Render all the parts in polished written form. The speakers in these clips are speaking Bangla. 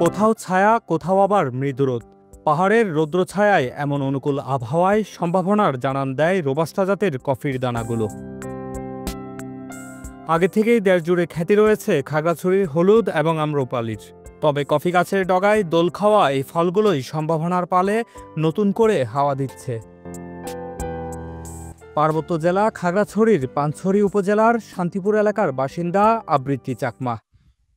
কোথাও ছায়া, কোথাও আবার মৃদু রোদ। পাহাড়ের রৌদ্র ছায়ায় এমন অনুকূল আবহাওয়ায় সম্ভাবনার জানান দেয় রোবাস্টা জাতের কফির দানাগুলো। আগে থেকেই দেশ জুড়ে খ্যাতি রয়েছে খাগড়াছড়ির হলুদ এবং আম্রপালির। তবে কফি গাছের ডগায় দোল খাওয়া এই ফলগুলোই সম্ভাবনার পালে নতুন করে হাওয়া দিচ্ছে। পার্বত্য জেলা খাগড়াছড়ির পানছড়ি উপজেলার শান্তিপুর এলাকার বাসিন্দা আবৃত্তি চাকমা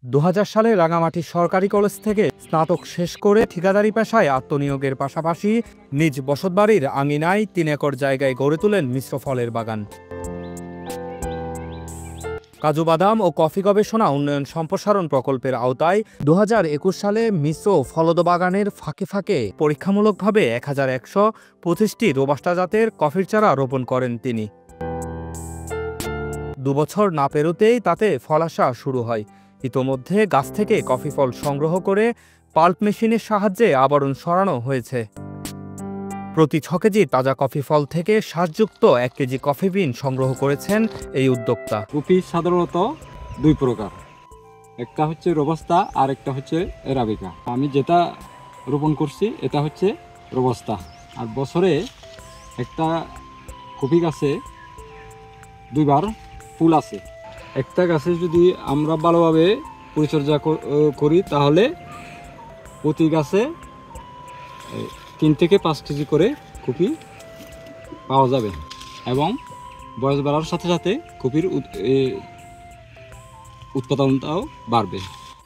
২০০০ সালে রাঙামাটি সরকারি কলেজ থেকে স্নাতক শেষ করে ঠিকাদারি পেশায় আত্মনিয়োগের পাশাপাশি নিজ বসতবাড়ির আঙিনায় ৩ একর জায়গায় গড়ে তোলেন মিশ্র ফলের বাগান। কাজু বাদাম ও কফি গবেষণা উন্নয়ন সম্প্রসারণ প্রকল্পের আওতায় ২০২১ সালে মিশ্র ফলদ বাগানের ফাঁকে ফাঁকে পরীক্ষামূলকভাবে ১১২৫টি রোবাস্টা জাতের কফির চারা রোপণ করেন তিনি। ২ বছর না পেরোতেই তাতে ফল আসা শুরু হয়। ইতোমধ্যে গাছ থেকে কফি ফল সংগ্রহ করে পাল্প মেশিনের সাহায্যে আবরণ সরানো হয়েছে। প্রতি ৬ কেজি তাজা কফি ফল থেকে শ্বাসযুক্ত ১ কেজি কফি বিন সংগ্রহ করেছেন এই উদ্যোক্তা। কফি সাধারণত ২ প্রকার, একটা হচ্ছে রোবাস্তা আর একটা হচ্ছে অ্যারাবিকা। আমি যেটা রোপণ করছি এটা হচ্ছে রোবাস্তা। আর বছরে একটা কফি গাছে ২ বার ফুল আসে। একটা গাছে যদি আমরা ভালোভাবে পরিচর্যা করি তাহলে প্রতি গাছে ৩ থেকে ৫ কেজি করে কফি পাওয়া যাবে এবং বয়স বাড়ার সাথে সাথে কফির উৎপাদনটাও বাড়বে।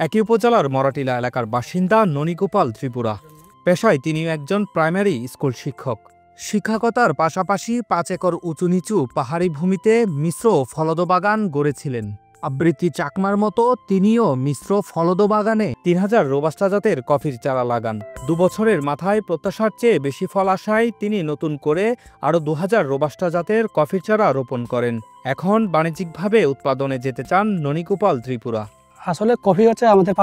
একই উপজেলার মরাটিলা এলাকার বাসিন্দা ননীগোপাল ত্রিপুরা। পেশায় তিনি একজন প্রাইমারি স্কুল শিক্ষক। শিক্ষকতার পাশাপাশি ৫ একর উঁচু নিচু পাহাড়ি ভূমিতে মিশ্র ফলদ বাগান গড়েছিলেন। আবৃত্তি চাকমার মতো তিনিও মিশ্র ফলদ বাগানে ৩,০০০ রোবাস্টা জাতের কফির চারা লাগান। ২ বছরের মাথায় প্রত্যাশার চেয়ে বেশি ফল আসায় তিনি নতুন করে আরও ২,০০০ রোবাস্টা জাতের কফির চারা রোপণ করেন। এখন বাণিজ্যিকভাবে উৎপাদনে যেতে চান ননীগোপাল ত্রিপুরা। আসলে কফি হচ্ছে আমাদের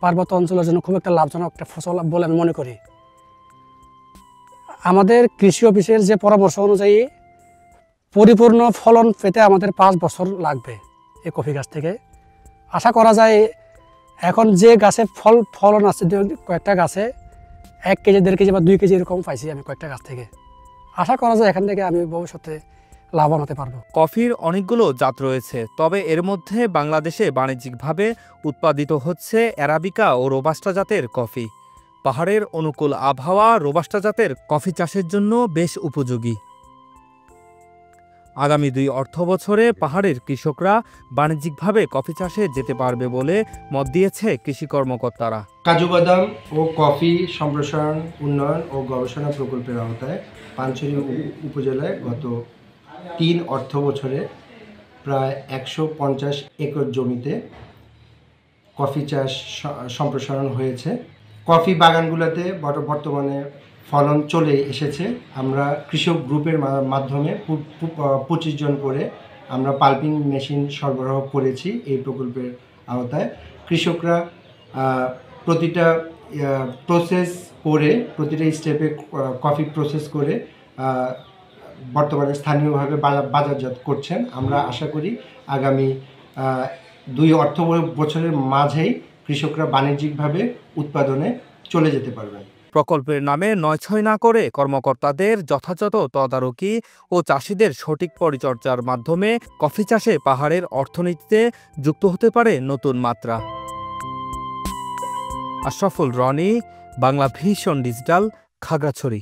পার্বত্য অঞ্চলের জন্য খুব একটা লাভজনক একটা ফসল বলে আমি মনে করি। আমাদের কৃষি অফিসের যে পরামর্শ অনুযায়ী পরিপূর্ণ ফলন পেতে আমাদের ৫ বছর লাগবে এই কফি গাছ থেকে। আশা করা যায় এখন যে গাছে ফলন আছে কয়েকটা গাছে ১ কেজি ১.৫ কেজি বা ২ কেজি এরকম পাইছি আমি কয়েকটা গাছ থেকে। আশা করা যায় এখান থেকে আমি ভবিষ্যতে লাভবান হতে পারবো। কফির অনেকগুলো জাত রয়েছে, তবে এর মধ্যে বাংলাদেশে বাণিজ্যিকভাবে উৎপাদিত হচ্ছে অ্যারাবিকা ও রোবাস্টা জাতের কফি। পাহাড়ের অনুকূল আবহাওয়া রোবাস্টা জাতের কফি চাষের জন্য বেশ উপযোগী। আগামী ২ অর্থবছরে পাহাড়ের কৃষকরা বাণিজ্যিকভাবে কফি চাষে যেতে পারবে বলে মত দিয়েছে কৃষি কর্মকর্তারা। কাজু বাদাম ও কফি সম্প্রসারণ উন্নয়ন ও গবেষণা প্রকল্পের আওতায় পানছড়ি উপজেলায় গত ৩ অর্থ বছরে প্রায় ১৫০ একর জমিতে কফি চাষ সম্প্রসারণ হয়েছে। কফি বাগানগুলোতে বর্তমানে ফলন চলে এসেছে। আমরা কৃষক গ্রুপের মাধ্যমে ২৫ জন করে আমরা পাল্পিং মেশিন সরবরাহ করেছি এই প্রকল্পের আওতায়। কৃষকরা প্রতিটা প্রসেস করে, প্রতিটা স্টেপে কফি প্রসেস করে বর্তমানে স্থানীয়ভাবে বাজারজাত করছেন। আমরা আশা করি আগামী ২ অর্থ বছরের মাঝেই কৃষকরা বাণিজ্যিকভাবে উৎপাদনে চলে যেতে পারবেন। প্রকল্পের নামে নয়ছয় না করে কর্মকর্তাদের যথাযথ তদারকি ও চাষিদের সঠিক পরিচর্যার মাধ্যমে কফি চাষে পাহাড়ের অর্থনীতিতে যুক্ত হতে পারে নতুন মাত্রা। Ashraful Roni, Bangla Vision digital, Khagrachari.